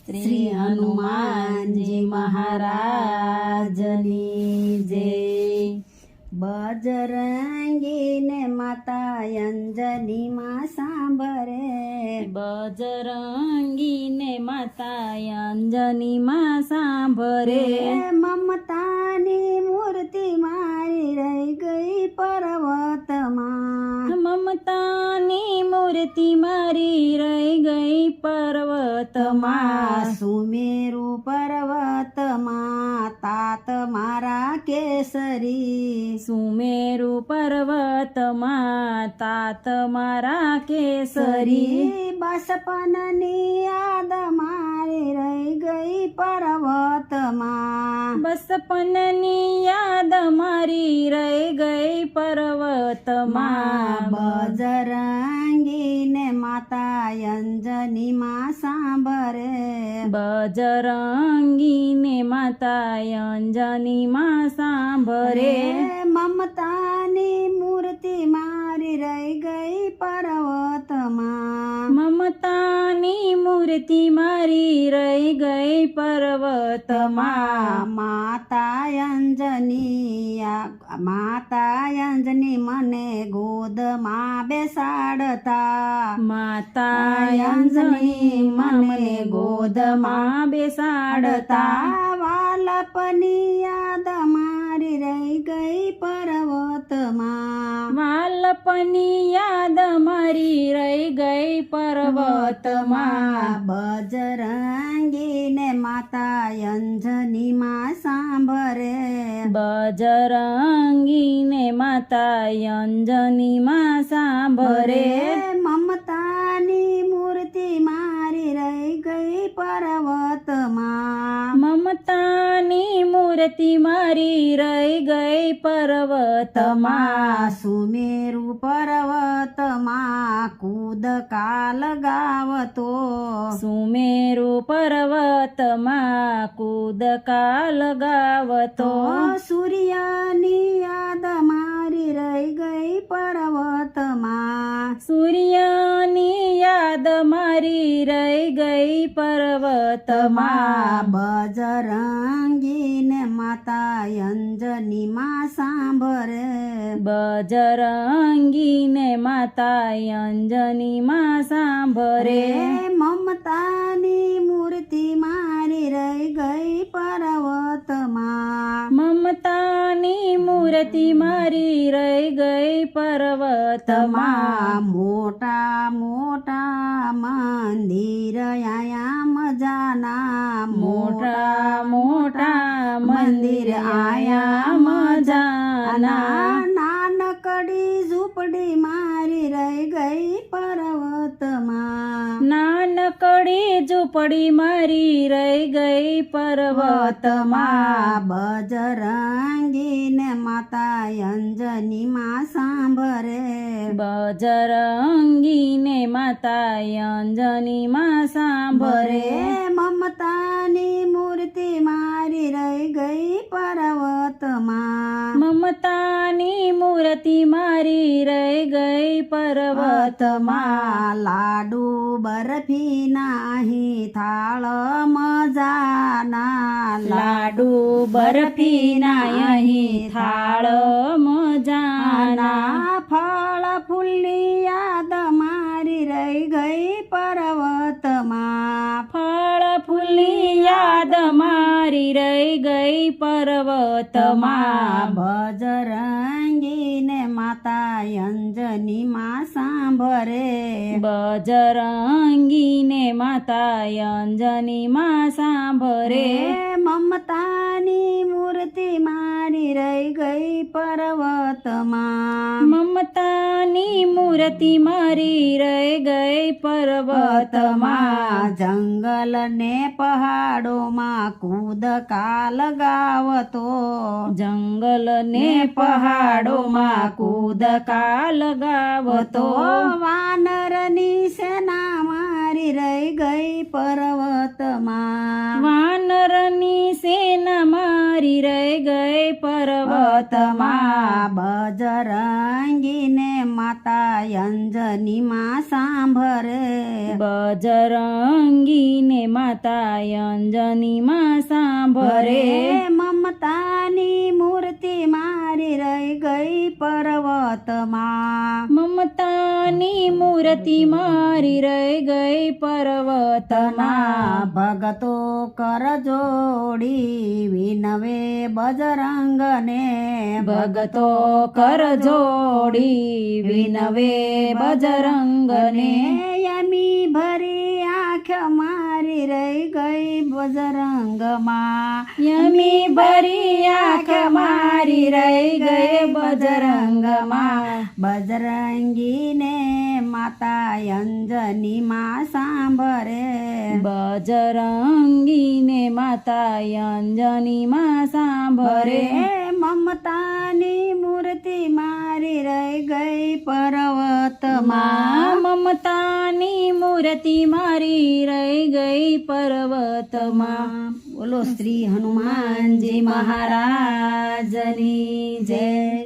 શ્રી હનુમાનજી મહારાજની જય। બજરંગીને માતા અંજની માં સાંભરે, બજરંગીને માતા અંજની માં સાંભરે, મમતાની મૂર્તિ મારી રહી ગઈ પર્વતમાં, મમતાની મૂર્તિ મારી રહી ગઈ પર્વતમાં, સુમેરુ પર્વતમાં તાત મારા કેસરી, સુમેરુ પર્વતમાં તાત મારા કેસરી, બસપનની યાદ મારી રહી ગઈ પર્વતમાં, બસપનની યાદ મારી રહી ગઈ પર્વતમાં, બજરંગીને માતા અંજની માં સાંભરે, બજરંગીને માતા અંજની માં સાંભરે, મમતાની મૂર્તિ મારી રહી ગઈ પર્વતમાં, મમતાની મૂર્તિ મારી રહી ગઈ પર્વતમાં, માતા અંજની મને ગોદમાં બેસાડતા, માતા અંજની મને ગોદમાં બેસાડતા, વાલપની યાદ મારી રહી ગઈ પર્વતમાં, વાલપની યાદ મારી રહી ગઈ પર્વતમાં, બજરંગીને માતા અંજની માં સાંભરે, બજરંગીને માતા અંજની માં સાંભરે, મમતાની મૂર્તિ મારી રહી ગઈ પર્વતમાં, મમતાની મૂર્તિ મારી રહી ગઈ પર્વતમાં, સુમેરુ પર્વતમાં કૂદ કાલ ગાવતો, સુમેરુ પર્વતમાં કૂદ કાલ ગાવતો, સૂર્યની યાદ મારી રહી ગઈ પર્વતમાં, સૂર્યની યાદ મારી રહી ગઈ પર્વતમાં, બજરંગીને માતા અંજની માં સાંભરે, બજરંગીને માતા અંજની માં સાંભરે, મમતાની મૂર્તિ મારી રહી ગઈ પર્વતમાં, મમતાની મૂર્તિ મારી રહી ગઈ પર્વતમાં, મોટા મોટા મંદિર આયા મજાના, મોટા મોટા મંદિર આયા મજાના, નાનકડી ઝૂંપડી મારી રહી ગઈ પર્વતમાં, નાનકડી ઝૂંપડી મારી રહી ગઈ પર્વતમાં, બજરંગીને માતા અંજની માં સાંભરે, બજરંગીને માતા અંજની માં સાંભરે, મમતાની મૂર્તિ મારી રહી ગઈ પર્વતમાં, મમતાની મૂર્તિ મારી રહી ગઈ પર્વતમાં, લાડુ બરફી નાહી થાળ મજાના, લાડુ બરફી ના અહીં થાળ મજાના, ફળ ફૂલની યાદ મારી રહી ગઈ પર્વતમાં, ફળ ફૂલની યાદ મારી રહી ગઈ પર્વતમાં, બજરંગીને માતા અંજની માં સાંભરે, બજરંગીને માતા અંજની માં સાંભરે, મમતાની મૂર્તિ મારી રહી ગઈ પર્વતમાં, મમતાની મૂર્તિ મારી રહી ગઈ પર્વતમાં, જંગલ ને પહાડોમાં કૂદ કાલ ગાવતો, જંગલ ને પહાડોમાં કૂદ કાલ ગાવતો, વાનરની સેના મારી રહી ગઈ પર્વતમાં, વાનરની સેના મારી રહી ગઈ પર્વતમાં, બજરંગીને માતા અંજનીમાં સાંભરે બજરંગીને માતા અંજનીમાં સાંભરે મમતાની મૂર્તિ મારી રહી ગઈ પર્વતમાં મમતાની મૂર્તિ મારી રહી ગઈ પર્વતમાં ભગતો કર જોડી વિનવે બજરંગને ભગતો કર જોડી વિનવે બજરંગને યમી ભરી આંખ મારી રહી ગઈ બજરંગમાં યમી ભરી આંખ મારી રહી ગઈ બજરંગમાં બજરંગીને માતા અંજનીમાં સાંભરે બજરંગીને માતા અંજનીમાં સાંભરે મમતાની મૂર્તિ મારી રહી ગઈ પર્વતમાં મમતાની મૂર્તિ મારી રહી ગઈ પર્વતમાં બોલો શ્રી હનુમાનજી મહારાજની જય.